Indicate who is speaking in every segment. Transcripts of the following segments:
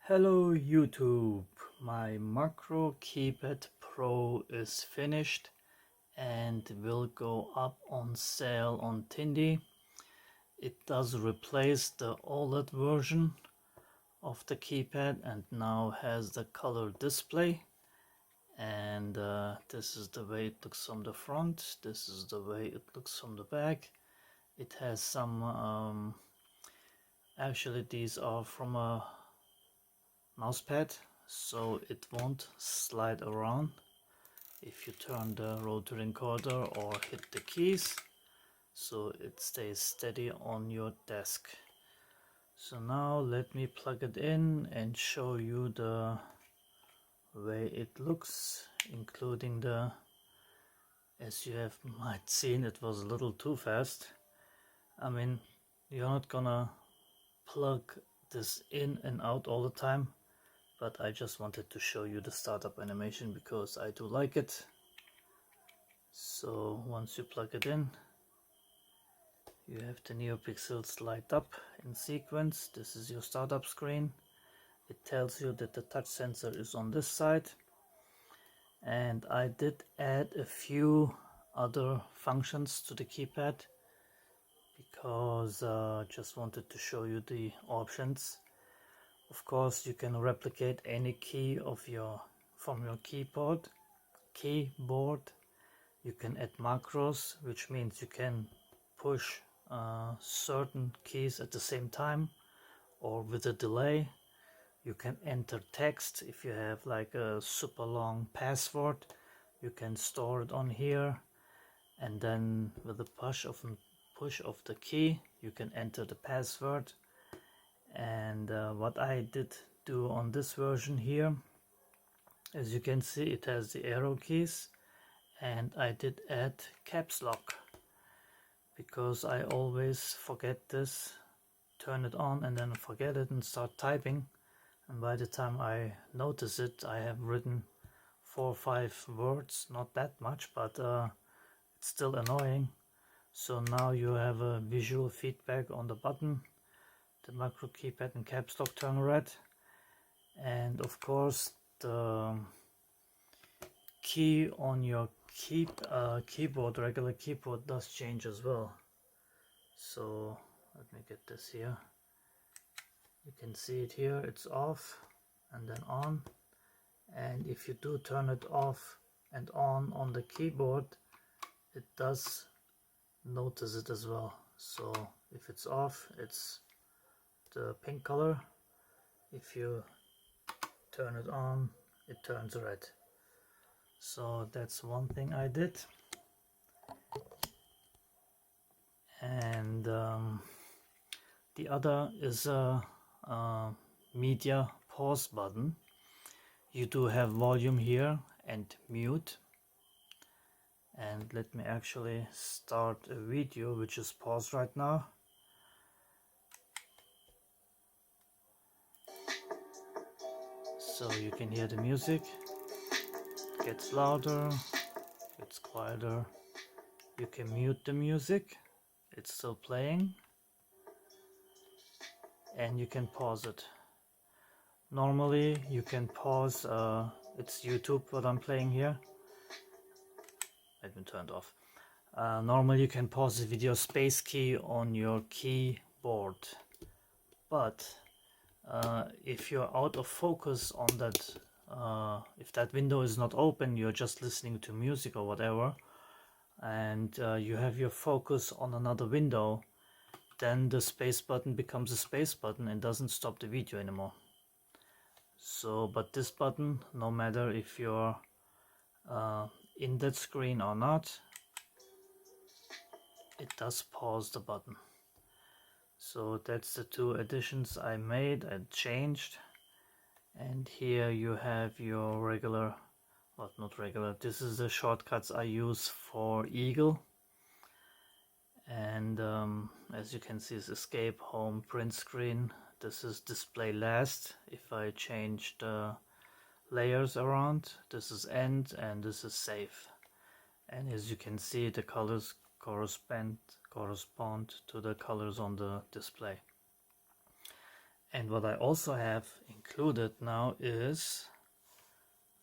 Speaker 1: Hello YouTube, my Macro Keypad Pro is finished and will go up on sale on Tindie. It does replace the OLED version of the keypad and now has the color display, and this is the way it looks from the front, this is the way it looks from the back. It has some, actually these are from a mousepad, so it won't slide around if you turn the rotary encoder or hit the keys, so it stays steady on your desk. So now let me plug it in and show you the way it looks, including the, as you have might seen, it was a little too fast. I mean, you're not gonna plug this in and out all the time, but I just wanted to show you the startup animation because I do like it. So once you plug it in, you have the NeoPixels light up in sequence. This is your startup screen. It tells you that the touch sensor is on this side, and I did add a few other functions to the keypad because just wanted to show you the options. Of course, you can replicate any key of from your keyboard. You can add macros, which means you can push certain keys at the same time or with a delay. You can enter text. If you have like a super long password, you can store it on here, and then with the push of the key you can enter the password. And what I did do on this version here, as you can see, it has the arrow keys, and I did add caps lock because I always forget this, turn it on and then forget it and start typing, and by the time I notice it I have written 4 or 5 words, not that much, but it's still annoying. So now you have a visual feedback on the button. The macro keypad and caps lock turn red, and of course the key on your keyboard, regular keyboard, does change as well. So let me get this here. You can see it here, it's off and then on, and if you do turn it off and on the keyboard, it does notice it as well. So if it's off, it's the pink color. If you turn it on, it turns red. So that's one thing I did. And the other is a media pause button. You do have volume here and mute, and let me actually start a video which is paused right now. So you can hear the music, it gets louder, gets quieter. You can mute the music, it's still playing, and you can pause it. Normally you can pause, it's YouTube what I'm playing here. Let me turn it off. Normally you can pause the video space key on your keyboard, but if you're out of focus on that, if that window is not open, you're just listening to music or whatever, and you have your focus on another window, then the space button becomes a space button and doesn't stop the video anymore. So, but this button, no matter if you're in that screen or not, it does pause the button. So that's the two additions I made and changed. And here you have your regular, well, not regular, this is the shortcuts I use for Eagle. And as you can see, it's escape, home, print screen. This is display last. If I change the layers around, this is end and this is save. And as you can see, the colors correspond to the colors on the display. And what I also have included now is,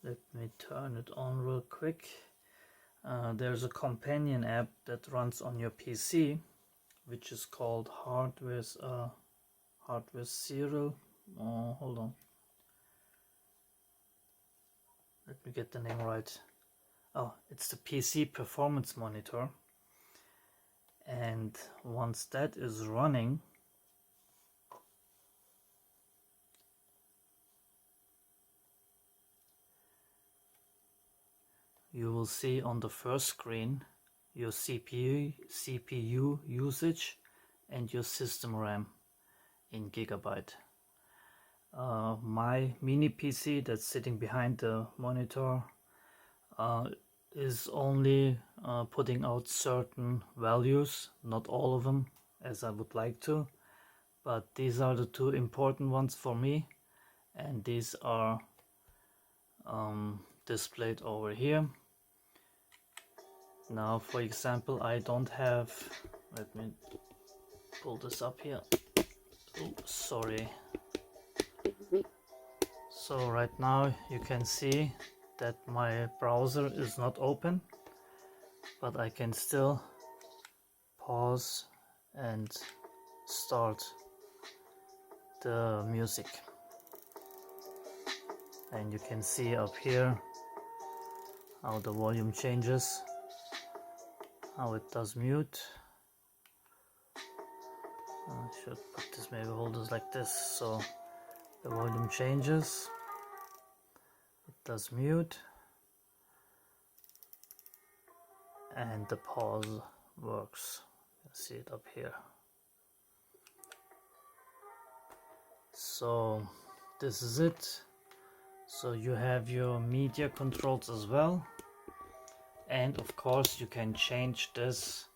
Speaker 1: let me turn it on real quick. There's a companion app that runs on your PC, which is called H.E.D.S. Serial. Oh, hold on. Let me get the name right. Oh, it's the PC Performance Monitor. And once that is running, you will see on the first screen your CPU usage and your system RAM in gigabyte. My mini PC that's sitting behind the monitor is only putting out certain values, not all of them as I would like to, but these are the two important ones for me, and these are displayed over here. Now, for example, I don't have, let me pull this up here. Oh, sorry. So right now you can see that my browser is not open, but I can still pause and start the music. And you can see up here how the volume changes, how it does mute. I should put this, maybe hold this like this, so the volume changes, it does mute, and the pause works. You see it up here. So this is it. So you have your media controls as well, and of course you can change this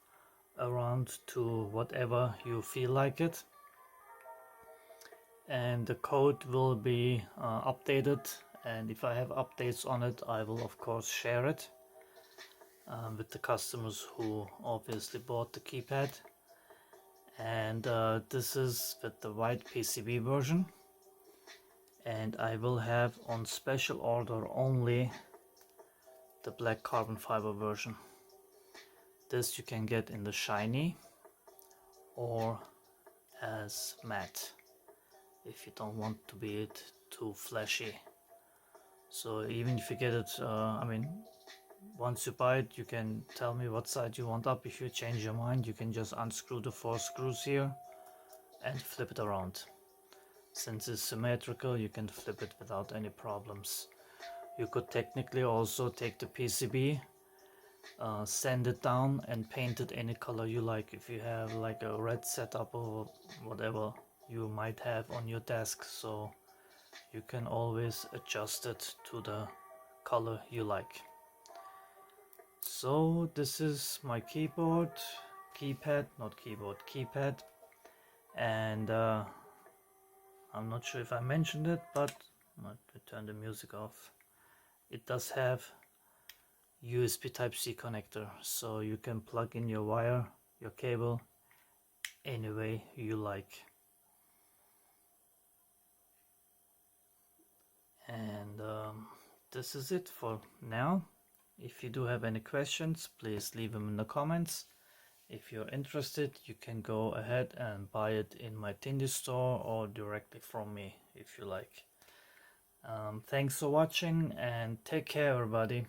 Speaker 1: around to whatever you feel like it, and the code will be updated, and if I have updates on it I will of course share it with the customers who obviously bought the keypad. And this is with the white PCB version, and I will have on special order only the black carbon fiber version. This you can get in the shiny or as matte if you don't want to be it too flashy. So even if you get it, I mean, once you buy it, you can tell me what side you want up. If you change your mind, you can just unscrew the 4 screws here and flip it around. Since it's symmetrical, you can flip it without any problems. You could technically also take the PCB, sand it down and paint it any color you like. If you have like a red setup or whatever you might have on your desk, so you can always adjust it to the color you like. So this is my keypad, and I'm not sure if I mentioned it, but let me turn the music off. It does have USB Type-C connector, so you can plug in your wire, your cable, any way you like. And this is it for now. If you do have any questions, please leave them in the comments. If you're interested, you can go ahead and buy it in my Tindie store or directly from me if you like. Thanks for watching and take care, everybody.